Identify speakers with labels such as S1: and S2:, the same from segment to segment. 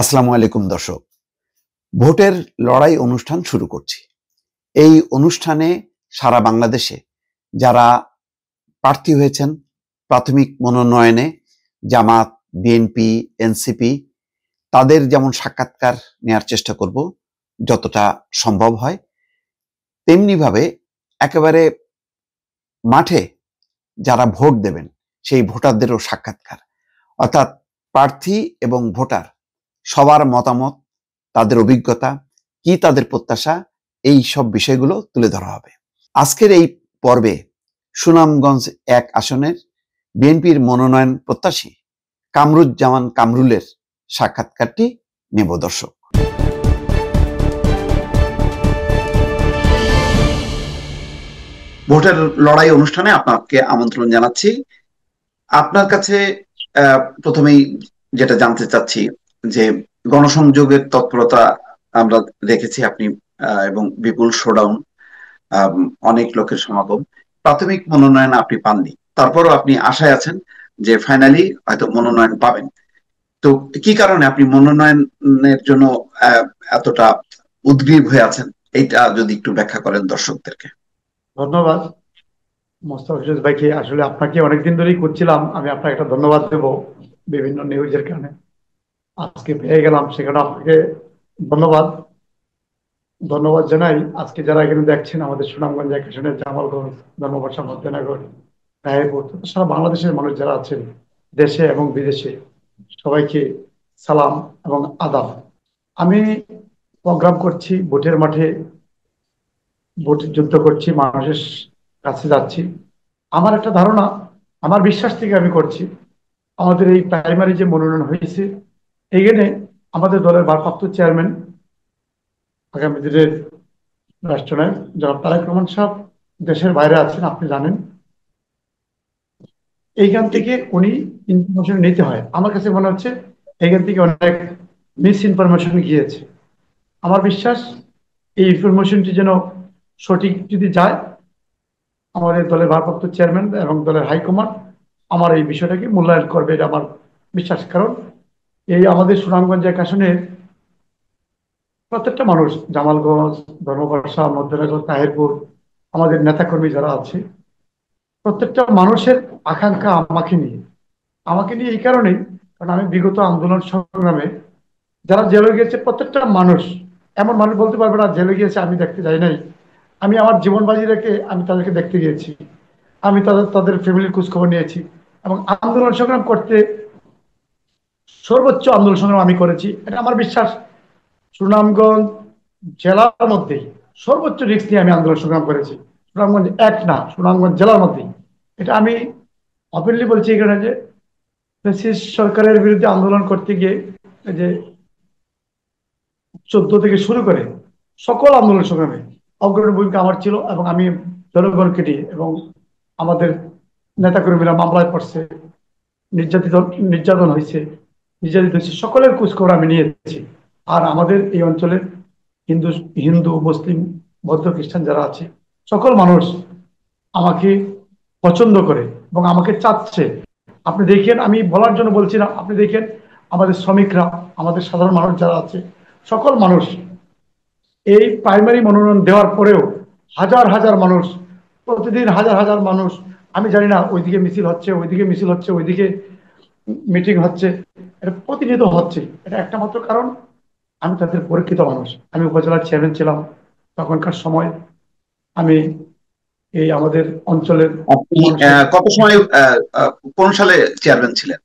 S1: আসসালামু আলাইকুম দর্শক, ভোটের লড়াই অনুষ্ঠান শুরু করছি। এই অনুষ্ঠানে সারা বাংলাদেশে যারা প্রার্থী হয়েছেন প্রাথমিক মনোনয়নে, জামাত, বিএনপি, এনসিপি, তাদের যেমন সাক্ষাৎকার নেয়ার চেষ্টা করব যতটা সম্ভব হয়, তেমনিভাবে একেবারে মাঠে যারা ভোট দেবেন সেই ভোটারদেরও সাক্ষাৎকার, অর্থাৎ প্রার্থী এবং ভোটার সবার মতামত, তাদের অভিজ্ঞতা কি, তাদের প্রত্যাশা, এই সব বিষয়গুলো তুলে ধরা হবে। আজকের এই পর্বে সুনামগঞ্জ ১ আসনের বিএনপির মনোনয়ন প্রত্যাশী কামরুজ্জামান কামরুলের সাক্ষাৎকারটি নেব দর্শক। ভোটের লড়াই অনুষ্ঠানে আপনাকে আমন্ত্রণ জানাচ্ছি। আপনার কাছে প্রথমেই যেটা জানতে চাচ্ছি যে গণসংযোগের তৎপরতা আমরা দেখেছি আপনি এবং বিপুল শোডাউন, অনেক লোকের সমাগম, প্রাথমিক মনোনয়ন আপনি পাননি, তারপরও আপনি আশায় আছেন যে ফাইনালি হয়তো মনোনয়ন পাবেন। তো কি কারণে আপনি মনোনয়নের জন্য এতটা উদ্গ্রীব হয়ে আছেন, এইটা যদি একটু ব্যাখ্যা করেন দর্শকদেরকে।
S2: ধন্যবাদ মোস্তফা ফিরোজ ভাইকে। আসলে আপনাকে অনেকদিন ধরেই করছিলাম, আমি আপনাকে একটা ধন্যবাদ দেব বিভিন্ন নিউজের কারণে। আজকে পেয়ে গেলাম, সেখানে আপনাকে ধন্যবাদ ধন্যবাদ জানাই। আজকে যারা এখানে দেখছেন আমাদের সুনামগঞ্জ এক আসনের জামালগঞ্জ, ধর্মপাশা, মধ্যনগর, রায়পুর, সারা বাংলাদেশের মানুষ যারা আছেন দেশে এবং বিদেশে, সবাইকে সালাম এবং আদাব। আমি প্রোগ্রাম করছি, ভোটের মাঠে ভোটের যুদ্ধ করছি, মানুষের কাছে যাচ্ছি। আমার একটা ধারণা, আমার বিশ্বাস থেকে আমি করছি, আমাদের এই প্রাইমারি যে মনোনয়ন হয়েছে, এইখানে আমাদের দলের ভারপ্রাপ্ত চেয়ারম্যান, আগামী দিনের রাষ্ট্রনায়ক জনাব তারেক রহমান সাহেব দেশের বাইরে আছেন, আপনি জানেন। এইখান থেকে উনি ইনফরমেশন নিতে হয়। আমার কাছে মনে হচ্ছে এইখান থেকে অনেক মিস ইনফরমেশন গিয়েছে। আমার বিশ্বাস এই ইনফরমেশনটি যেন সঠিক যদি যায়, আমাদের দলের ভারপ্রাপ্ত চেয়ারম্যান এবং দলের হাইকমান্ড আমার এই বিষয়টাকে মূল্যায়ন করবে, এটা আমার বিশ্বাস। কারণ এই আমাদের সুনামগঞ্জ এক আসনের প্রত্যেকটা মানুষ, জামালগঞ্জ, ধর্মপাশা, মধ্যনগর, তাহিরপুর, আমাদের নেতাকর্মী যারা আছে, প্রত্যেকটা মানুষের আকাঙ্ক্ষা আমাকে নিয়ে এই কারণেই, কারণ আমি বিগত আন্দোলন সংগ্রামে যারা জেলে গিয়েছে, প্রত্যেকটা মানুষ, এমন মানুষ বলতে পারবে না জেলে গিয়েছে আমি দেখতে যাই নাই। আমি আমার জীবন বাজি রেখে আমি তাদেরকে দেখতে গিয়েছি, আমি তাদের ফ্যামিলির খোঁজখবর নিয়েছি এবং আন্দোলন সংগ্রাম করতে সর্বোচ্চ আন্দোলন সংগ্রাম আমি করেছি। এটা আমার বিশ্বাস। সুনামগঞ্জ জেলার মধ্যেই সর্বোচ্চ রিস্ক নিয়ে আমি আন্দোলন সংগ্রাম করেছি, সুনামগঞ্জ এক না, সুনামগঞ্জ জেলার মধ্যেই। এটা আমি ওপেনলি বলছি এখানে যে ফ্যাসিস্ট সরকারের বিরুদ্ধে আন্দোলন করতে গিয়ে যে 14 থেকে শুরু করে সকল আন্দোলন সংগ্রামে অগ্রণী ভূমিকা আমার ছিল এবং আমি জনগণকে নিয়ে এবং আমাদের নেতাকর্মীরা মামলায় পড়ছে, নির্যাতন হয়েছে, সকলের খোঁজখবর আমি নিয়েছি। আর আমাদের এই অঞ্চলের হিন্দু, মুসলিম, বৌদ্ধ, খ্রিস্টান যারা আছে, সকল মানুষ আমাকে পছন্দ করে এবং আমাকে চাচ্ছে। আপনি দেখেন, আমি বলার জন্য বলছি না, আপনি দেখেন আমাদের শ্রমিকরা, আমাদের সাধারণ মানুষ যারা আছে, সকল মানুষ এই প্রাইমারি মনোনয়ন দেওয়ার পরেও হাজার হাজার মানুষ, প্রতিদিন হাজার হাজার মানুষ, আমি জানি না ওইদিকে মিছিল হচ্ছে, ওইদিকে মিছিল হচ্ছে, ওইদিকে মিটিং হচ্ছে, এটা প্রতিনিয়ত হচ্ছে। এটা একটা মাত্র কারণ, আমি তাদের পরীক্ষিত মানুষ। আমি উপজেলার চেয়ারম্যান ছিলাম তখনকার সময়। আমি এই আমাদের অঞ্চলের
S1: কত সময়, কোন সালে চেয়ারম্যান ছিলেন?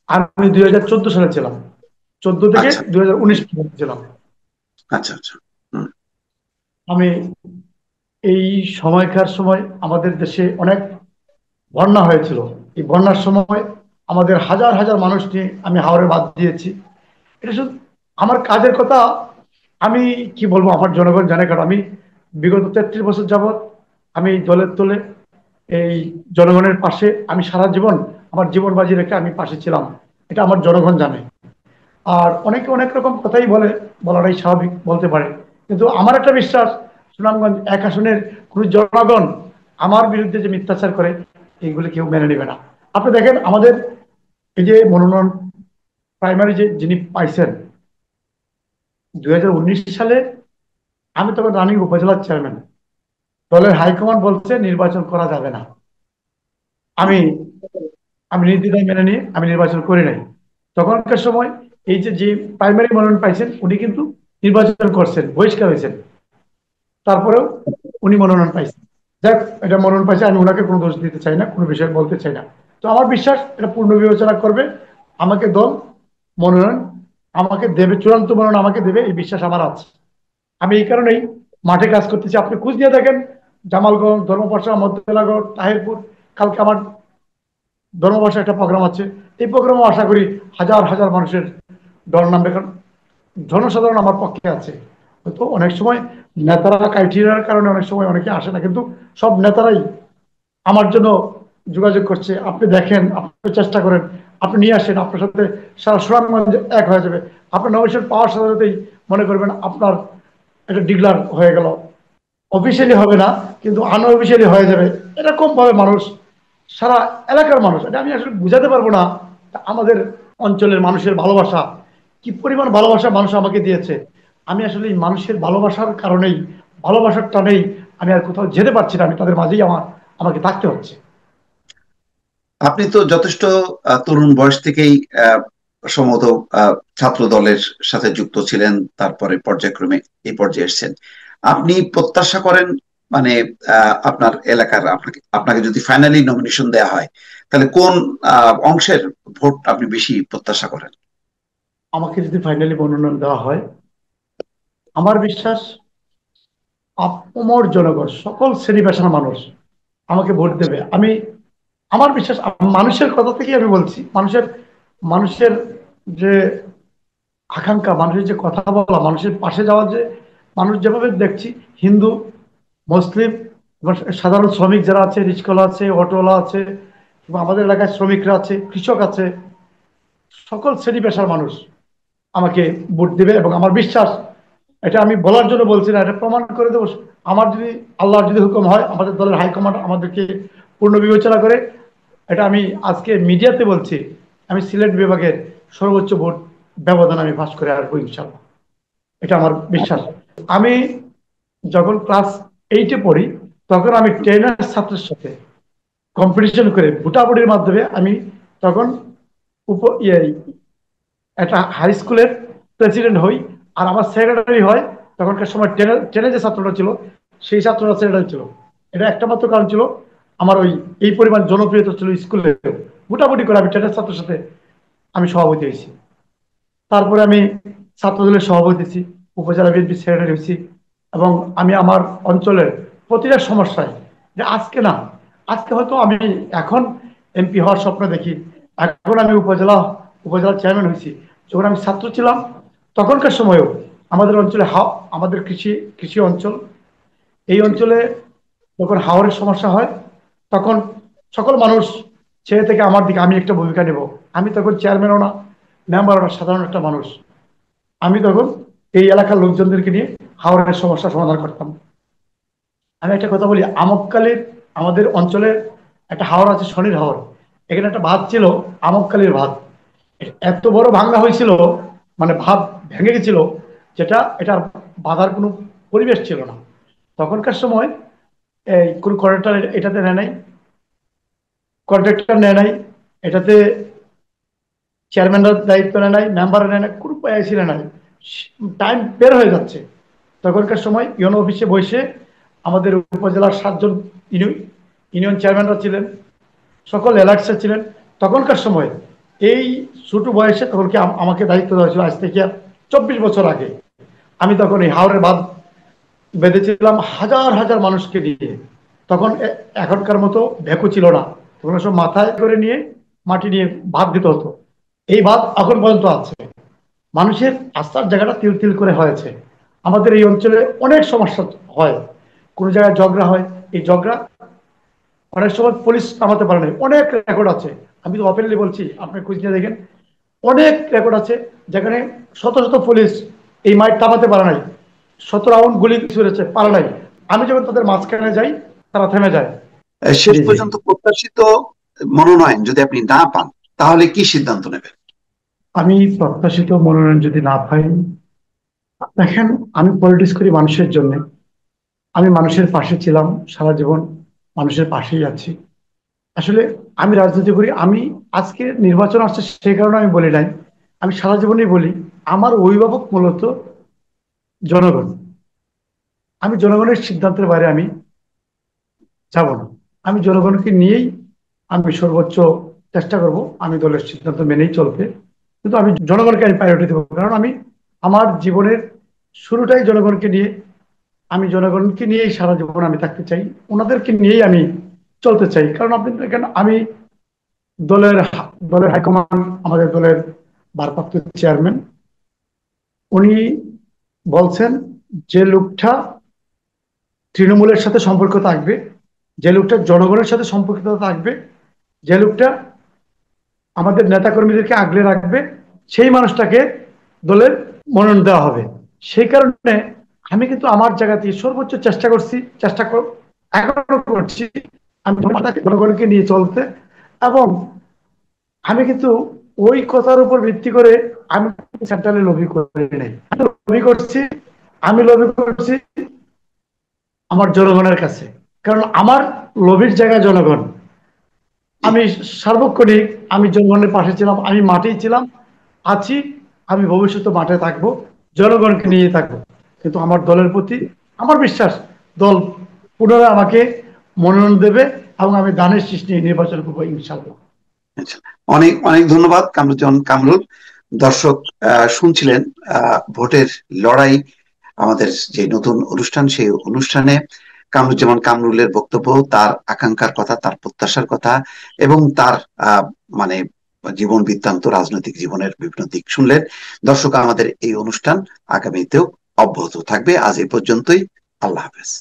S2: আমি 2014 সালে ছিলাম, 14 থেকে 2019 ছিলাম।
S1: আচ্ছা আচ্ছা।
S2: আমি এই সময়কার সময় আমাদের দেশে অনেক বন্যা হয়েছিল। এই বন্যার সময় আমাদের হাজার হাজার মানুষ নিয়ে আমি হাওরে বাঁধ দিয়েছি। এটা শুধু আমার কাজের কথা, আমি কি বলবো, আমার জনগণ জানে। কারণ আমি বিগত 33 বছর যাবৎ আমি দলের তোলে এই জনগণের পাশে, আমি সারা জীবন আমার জীবন বাজি রেখে আমি পাশে ছিলাম, এটা আমার জনগণ জানে। আর অনেকে অনেক রকম কথাই বলে, বলাটাই স্বাভাবিক, বলতে পারে। কিন্তু আমার একটা বিশ্বাস, সুনামগঞ্জ এক আসনের কোন জনগণ আমার বিরুদ্ধে যে মিথ্যাচার করে এইগুলি কেউ মেনে নেবে না। আপনি দেখেন আমাদের এই যে মনোনয়ন প্রাইমারি যিনি পাইছেন 2019 সালে, আমি তখন রানিং উপজেলার চেয়ারম্যান। দলের হাইকমান্ড বলছে নির্বাচন করা যাবে না। আমি আমি নির্দ্বিধায় মেনে নিয়ে আমি নির্বাচন করি নাই। তখনকার সময় এই যে প্রাইমারি মনোনয়ন পাইছেন উনি কিন্তু নির্বাচন করছেন, বহিষ্কার হয়েছেন, তারপরেও উনি মনোনয়ন পাইছেন। যাক, এটা মনোনয়ন পাইছে, আমি ওনাকে কোনো দোষ দিতে চাই না, কোনো বিষয় বলতে চাই না। তো আমার বিশ্বাস এটা পূর্ণ বিবেচনা করবে, আমাকে দল মনোনয়ন আমাকে দেবে, চূড়ান্ত মনোনয়ন আমাকে দেবে, এই বিশ্বাস আমার আছে। আমি এই কারণেই মাঠে কাজ করতেছি। আপনি খোঁজ নিয়ে দেখেন, জামালগঞ্জ, ধর্মপাশা, মধ্যেলাগড়, তাহিরপুর, কালকে আমার ধর্মপাশা একটা প্রোগ্রাম আছে। এই প্রোগ্রামও আশা করি হাজার হাজার মানুষের দল নামবে, কারণ জনসাধারণ আমার পক্ষে আছে। হয়তো অনেক সময় নেতারা ক্রাইটেরিয়ার কারণে অনেক সময় অনেকে আসে না, কিন্তু সব নেতারাই আমার জন্য যোগাযোগ করছে। আপনি দেখেন, আপনি চেষ্টা করেন, আপনি নিয়ে আসেন, আপনার সাথে সারা সুনামগঞ্জ এক হয়ে যাবে। আপনার নমিনেশন পাওয়ার সাথে সাথেই মনে করবেন আপনার এটা ডিক্লার হয়ে গেল। অফিসিয়ালি হবে না, কিন্তু আনঅফিসিয়ালি হয়ে যাবে। এরকম ভাবে মানুষ, সারা এলাকার মানুষ, এটা আমি আসলে বুঝাতে পারবো না। আমাদের অঞ্চলের মানুষের ভালোবাসা, কি পরিমাণ ভালোবাসা মানুষ আমাকে দিয়েছে। আমি আসলে এই মানুষের ভালোবাসার কারণেই, ভালোবাসার টানেই আমি আর কোথাও যেতে পারছি না, আমি তাদের মাঝেই আমাকে থাকতে হচ্ছে।
S1: আপনি তো যথেষ্ট তরুণ বয়স থেকেই সম্ভবত ছাত্র দলের সাথে যুক্ত ছিলেন, তারপরে পর্যায়ক্রমে এই পর্যায়ে এসেছেন। আপনি প্রত্যাশা করেন, মানে আপনার এলাকার আপনাকে আপনাকে যদি ফাইনালি নমিনেশন দেওয়া হয়, তাহলে কোন অংশের ভোট আপনি বেশি প্রত্যাশা করেন?
S2: আমাকে যদি ফাইনালি মনোনয়ন দেওয়া হয়, আমার বিশ্বাস আপামর জনগণ, সকল শ্রেণী পেশার মানুষ আমাকে ভোট দেবে। আমার বিশ্বাস, মানুষের কথা থেকেই আমি বলছি, মানুষের মানুষের যে আকাঙ্ক্ষা, মানুষের যে কথা বলা, মানুষের পাশে যাওয়া, যে মানুষ যেভাবে দেখছি, হিন্দু, মুসলিম এবং সাধারণ শ্রমিক যারা আছে, রিক্সাওয়ালা আছে, অটোওয়ালা আছে, এবং আমাদের এলাকায় শ্রমিকরা আছে, কৃষক আছে, সকল শ্রেণী পেশার মানুষ আমাকে ভোট দেবে। এবং আমার বিশ্বাস, এটা আমি বলার জন্য বলছি না, এটা প্রমাণ করে দেবো। আমার যদি, আল্লাহর যদি হুকুম হয়, আমাদের দলের হাইকমান্ড আমাদেরকে পূর্ণ বিবেচনা করে, এটা আমি আজকে মিডিয়াতে বলছি, আমি সিলেট বিভাগের সর্বোচ্চ ভোট ব্যবধান আমি পাস করে আসবো ইনশাল্লাহ। এটা আমার বিশ্বাস। আমি যখন ক্লাস 8-এ পড়ি, তখন আমি 10-এর ছাত্রের সাথে কম্পিটিশন করে ভোটাভুটির মাধ্যমে আমি তখন উপ ইয়ে একটা হাই স্কুলের প্রেসিডেন্ট হই। আর আমার সেক্রেটারি হয় তখনকার সময়, টেনে যে ছাত্রটা ছিল সেই ছাত্রটা সেক্রেটারি ছিল। এটা একটা মাত্র কারণ ছিল, আমার এই পরিমাণ জনপ্রিয়তা ছিল স্কুলে। মোটামুটি করে আমি টেনের ছাত্রের সাথে আমি সভাপতি হয়েছি। তারপরে আমি ছাত্রদলের সভাপতি হয়েছি, উপজেলা বিএনপি সেক্রেটারি হয়েছি। এবং আমি আমার অঞ্চলের প্রতিটা সমস্যায়, যে আজকে না, আজকে হয়তো আমি এখন এমপি হওয়ার স্বপ্ন দেখি, এখন আমি উপজেলা চেয়ারম্যান হয়েছি। যখন আমি ছাত্র ছিলাম তখনকার সময়েও আমাদের অঞ্চলে আমাদের কৃষি কৃষি অঞ্চল, এই অঞ্চলে যখন হাওরের সমস্যা হয়, তখন সকল মানুষ ছেড়ে থেকে আমার দিকে, আমি একটা ভূমিকা নেব। আমি তখন চেয়ারম্যানও না, মেম্বারও না, সাধারণ একটা মানুষ। আমি তখন এই এলাকার লোকজনদেরকে নিয়ে হাওরের সমস্যা সমাধান করতাম। আমি একটা কথা বলি, আমতকালীর আমাদের অঞ্চলে একটা হাওর আছে, শনির হাওর। এখানে একটা বাঁধ ছিল, আমতকালীর বাঁধ। এত বড় ভাঙ্গা হয়েছিল, মানে ভাব ভেঙে গেছিল, যেটা এটার বাঁধার কোনো পরিবেশ ছিল না। তখনকার সময় এই কোন কন্ট্রাক্টর এটাতে নেয় নাই, কন্ট্রাক্টর নেয় নাই এটাতে, চেয়ারম্যানরা দায়িত্ব নেয় নাই, মেম্বাররা নেয় নাই, কোনো পয়সা ছিল নাই। টাইম বের হয়ে যাচ্ছে, তখনকার সময় ইউনো অফিসে বসে আমাদের উপজেলার 7জন ইউনিয়ন চেয়ারম্যানরা ছিলেন, সকল এলাকার ছিলেন। তখনকার সময় এই ছোট বয়সে তখনকে আমাকে দায়িত্ব দেওয়া হয়েছিল, আজ থেকে 24 বছর আগে। আমি তখন এই হাওরের বাঁধ বেঁধেছিলাম হাজার হাজার মানুষকে নিয়ে। তখন এখনকার মতো ভেকু ছিল না, তখন সব মাথায় করে নিয়ে মাটি নিয়ে ভাত দিতে হতো। এই ভাত এখন পর্যন্ত আছে, মানুষের আস্থার জায়গাটা তিল তিল করে হয়েছে। আমাদের এই অঞ্চলে অনেক সমস্যা হয়, কোন জায়গায় ঝগড়া হয়, এই ঝগড়া অনেক সময় পুলিশ থামাতে পারে না, অনেক রেকর্ড আছে। আমি তো ওপেনলি বলছি, আপনি খুঁজ নিয়ে দেখেন, অনেক রেকর্ড আছে যেখানে শত শত পুলিশ এই মাইট থামাতে পারে নাই, 17 রাউন্ড গুলি ছুড়েছে, পারে নাই। আমি যখন তাদের মাঝখানে যাই, তারা থেমে যায়।
S1: শেষ
S2: জি জি।
S1: পর্যন্ত প্রত্যাশিত মনোনয়ন যদি আপনি না পান, তাহলে কি সিদ্ধান্ত নেবেন?
S2: আমি প্রত্যাশিত মনোনয়ন যদি না পাই, দেখেন, আমি পলিটিক্স করি মানুষের জন্য। আমি মানুষের পাশে ছিলাম সারা জীবন, মানুষের পাশেই আছি। আসলে আমি রাজনীতি করি, আমি আজকে নির্বাচন আসছে সেই কারণে আমি বলি নাই, আমি সারা জীবনই বলি আমার অভিভাবক মূলত জনগণ। আমি জনগণের সিদ্ধান্তের বাইরে আমি যাব না। আমি জনগণকে নিয়েই আমি সর্বোচ্চ চেষ্টা করব আমি দলের সিদ্ধান্ত মেনেই চলতে। কিন্তু আমি জনগণকে আমি প্রায়োরিটি দেবো, কারণ আমি আমার জীবনের শুরুটাই জনগণকে নিয়ে। আমি জনগণকে নিয়েই সারা জীবন আমি থাকতে চাই, ওনাদেরকে নিয়েই আমি চলতে চাই। কারণ আপনি দেখেন, আমি দলের দলের হাইকমান্ড, আমাদের দলের ভারপ্রাপ্ত চেয়ারম্যান, উনি বলছেন যে লোকটা তৃণমূলের সাথে সম্পর্ক থাকবে, যে লোকটা জনগণের সাথে সম্পর্কিত থাকবে, যে লোকটা আমাদের নেতাকর্মীদেরকে আগলে রাখবে, সেই মানুষটাকে দলের মনোনয়ন দেওয়া হবে। সেই কারণে আমি কিন্তু আমার জায়গা থেকে সর্বোচ্চ চেষ্টা করছি, এখনো করছি আমি জনগণকে নিয়ে চলতে। এবং আমি কিন্তু ওই কথার উপর ভিত্তি করে আমি সেন্ট্রালে লবি করি নাই, লবি করছি, আমি লবি করছি আমার জনগণের কাছে। কারণ আমার লবির জায়গা জনগণ। আমি সার্বক্ষণিক আমি জনগণের পাশে ছিলাম, আমি মাঠেই ছিলাম, আছি, আমি ভবিষ্যতে মাঠে থাকবো, জনগণকে নিয়ে থাকবো। কিন্তু আমার দলের প্রতি আমার বিশ্বাস, দল পুনরায় আমাকে মনোনয়ন দেবে এবং আমি দানের শীষ নিয়ে নির্বাচন করবো ইনশাল্লাহ।
S1: আচ্ছা, অনেক অনেক ধন্যবাদ কামরুজ্জামান কামরুল। দর্শক শুনছিলেন ভোটের লড়াই, আমাদের যে নতুন অনুষ্ঠান, সেই অনুষ্ঠানে কামরুজ্জামান কামরুলের বক্তব্য, তার আকাঙ্ক্ষার কথা, তার প্রত্যাশার কথা এবং তার মানে জীবন বৃত্তান্ত, রাজনৈতিক জীবনের বিভিন্ন দিক শুনলেন। দর্শক, আমাদের এই অনুষ্ঠান আগামীতেও অব্যাহত থাকবে। আজ এই পর্যন্তই। আল্লাহ হাফেজ।